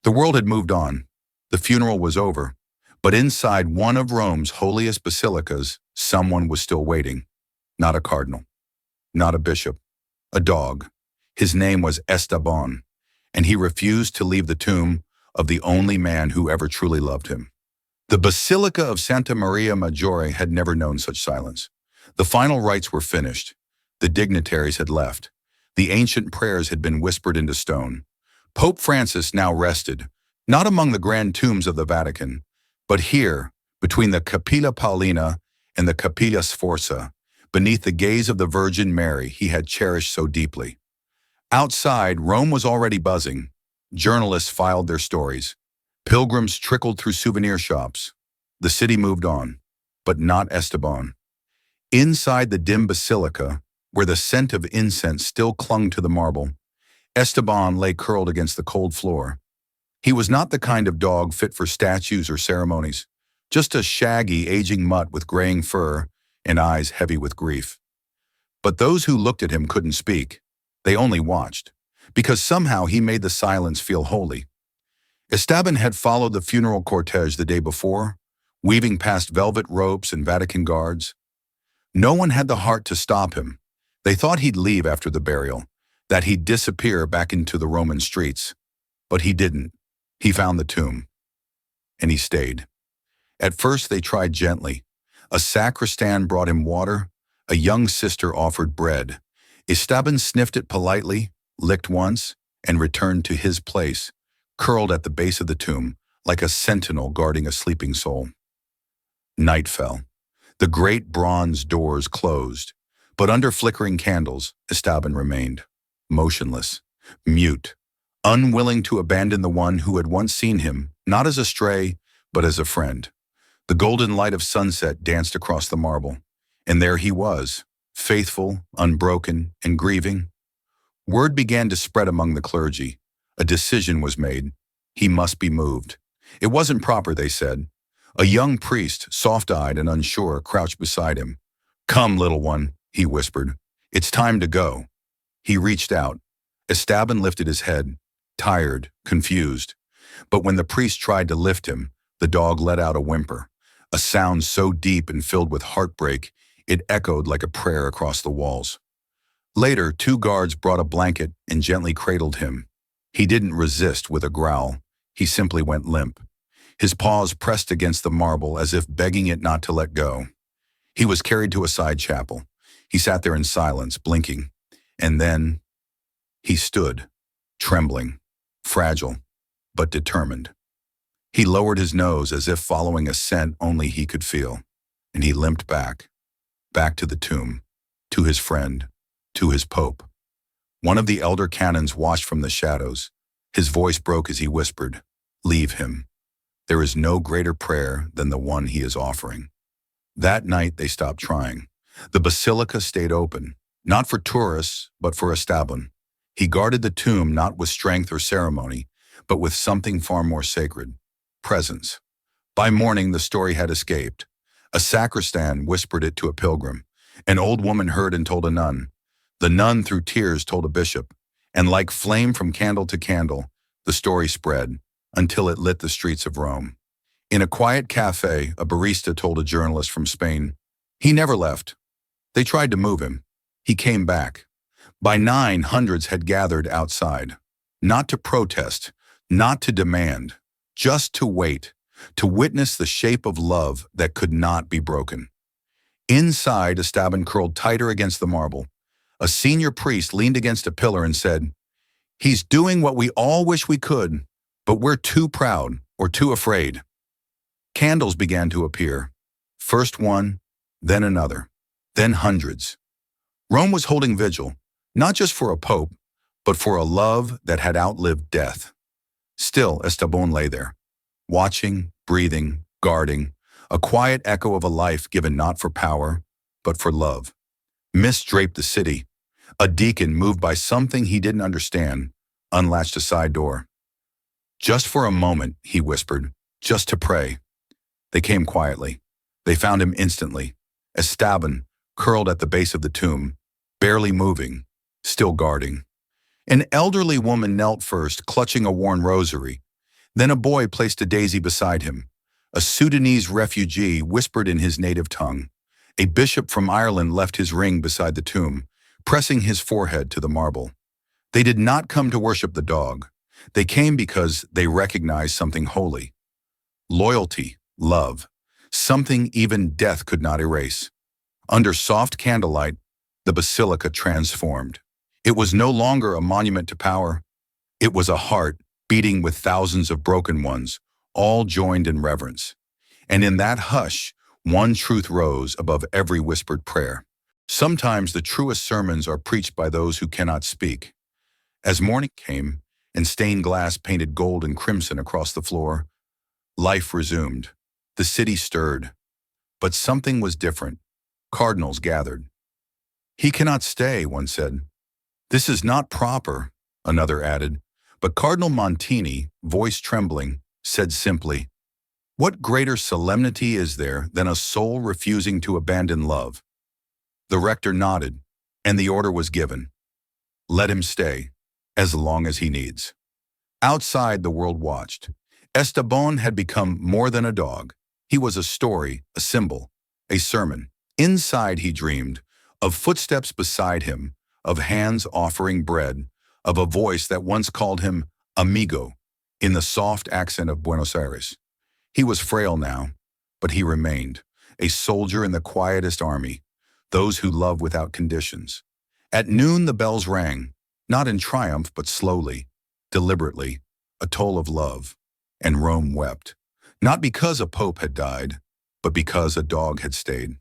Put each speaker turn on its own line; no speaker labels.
The world had moved on. The funeral was over. But inside one of Rome's holiest basilicas, someone was still waiting. Not a cardinal, not a bishop, a dog. His name was Estabbon, and he refused to leave the tomb of the only man who ever truly loved him. The Basilica of Santa Maria Maggiore had never known such silence. The final rites were finished. The dignitaries had left. The ancient prayers had been whispered into stone. Pope Francis now rested, not among the grand tombs of the Vatican, but here, between the Capilla Paolina and the Capilla Sforza, beneath the gaze of the Virgin Mary he had cherished so deeply. Outside, Rome was already buzzing. Journalists filed their stories. Pilgrims trickled through souvenir shops. The city moved on, but not Estabbon. Inside the dim basilica, where the scent of incense still clung to the marble, Estabbon lay curled against the cold floor. He was not the kind of dog fit for statues or ceremonies, just a shaggy, aging mutt with graying fur and eyes heavy with grief. But those who looked at him couldn't speak. They only watched, because somehow he made the silence feel holy. Estabbon had followed the funeral cortege the day before, weaving past velvet ropes and Vatican guards. No one had the heart to stop him. They thought he'd leave after the burial, that he'd disappear back into the Roman streets. But he didn't. He found the tomb. And he stayed. At first they tried gently. A sacristan brought him water. A young sister offered bread. Estabbon sniffed it politely, licked once, and returned to his place, curled at the base of the tomb, like a sentinel guarding a sleeping soul. Night fell. The great bronze doors closed, but under flickering candles, Estabbon remained, motionless, mute, unwilling to abandon the one who had once seen him, not as a stray, but as a friend. The golden light of sunset danced across the marble, and there he was, faithful, unbroken, and grieving. Word began to spread among the clergy. A decision was made. He must be moved. It wasn't proper, they said. A young priest, soft-eyed and unsure, crouched beside him. "Come, little one," he whispered. "It's time to go." He reached out. Estabbon lifted his head, tired, confused. But when the priest tried to lift him, the dog let out a whimper, a sound so deep and filled with heartbreak, it echoed like a prayer across the walls. Later, 2 guards brought a blanket and gently cradled him. He didn't resist with a growl. He simply went limp. His paws pressed against the marble as if begging it not to let go. He was carried to a side chapel. He sat there in silence, blinking. And then he stood, trembling, fragile, but determined. He lowered his nose as if following a scent only he could feel, and he limped back to the tomb, to his friend, to his pope. One of the elder canons watched from the shadows. His voice broke as he whispered, "Leave him. There is no greater prayer than the one he is offering." That night they stopped trying. The basilica stayed open, not for tourists, but for Estabbon. He guarded the tomb not with strength or ceremony, but with something far more sacred, presence. By morning the story had escaped. A sacristan whispered it to a pilgrim. An old woman heard and told a nun. The nun through tears told a bishop, and like flame from candle to candle, the story spread, until it lit the streets of Rome. In a quiet cafe, a barista told a journalist from Spain, "He never left. They tried to move him. He came back." By 9, hundreds had gathered outside, not to protest, not to demand, just to wait, to witness the shape of love that could not be broken. Inside, Estabbon curled tighter against the marble. A senior priest leaned against a pillar and said, "He's doing what we all wish we could, but we're too proud or too afraid." Candles began to appear. First one, then another, then hundreds. Rome was holding vigil, not just for a pope, but for a love that had outlived death. Still, Estabbon lay there, watching, breathing, guarding, a quiet echo of a life given not for power, but for love. Mist draped the city. A deacon, moved by something he didn't understand, unlatched a side door. "Just for a moment," he whispered, "just to pray." They came quietly. They found him instantly. Estabbon, curled at the base of the tomb, barely moving, still guarding. An elderly woman knelt first, clutching a worn rosary. Then a boy placed a daisy beside him. A Sudanese refugee whispered in his native tongue. A bishop from Ireland left his ring beside the tomb, pressing his forehead to the marble. They did not come to worship the dog. They came because they recognized something holy. Loyalty, love, something even death could not erase. Under soft candlelight, the basilica transformed. It was no longer a monument to power. It was a heart beating with thousands of broken ones, all joined in reverence. And in that hush, one truth rose above every whispered prayer. Sometimes the truest sermons are preached by those who cannot speak. As morning came, and stained glass painted gold and crimson across the floor, life resumed. The city stirred. But something was different. Cardinals gathered. "He cannot stay," one said. "This is not proper," another added. But Cardinal Montini, voice trembling, said simply, "What greater solemnity is there than a soul refusing to abandon love?" The rector nodded, and the order was given. Let him stay, as long as he needs. Outside, the world watched. Estabbon had become more than a dog. He was a story, a symbol, a sermon. Inside, he dreamed of footsteps beside him, of hands offering bread, of a voice that once called him amigo in the soft accent of Buenos Aires. He was frail now, but he remained, a soldier in the quietest army, those who love without conditions. At noon the bells rang, not in triumph but slowly, deliberately, a toll of love, and Rome wept, not because a pope had died, but because a dog had stayed.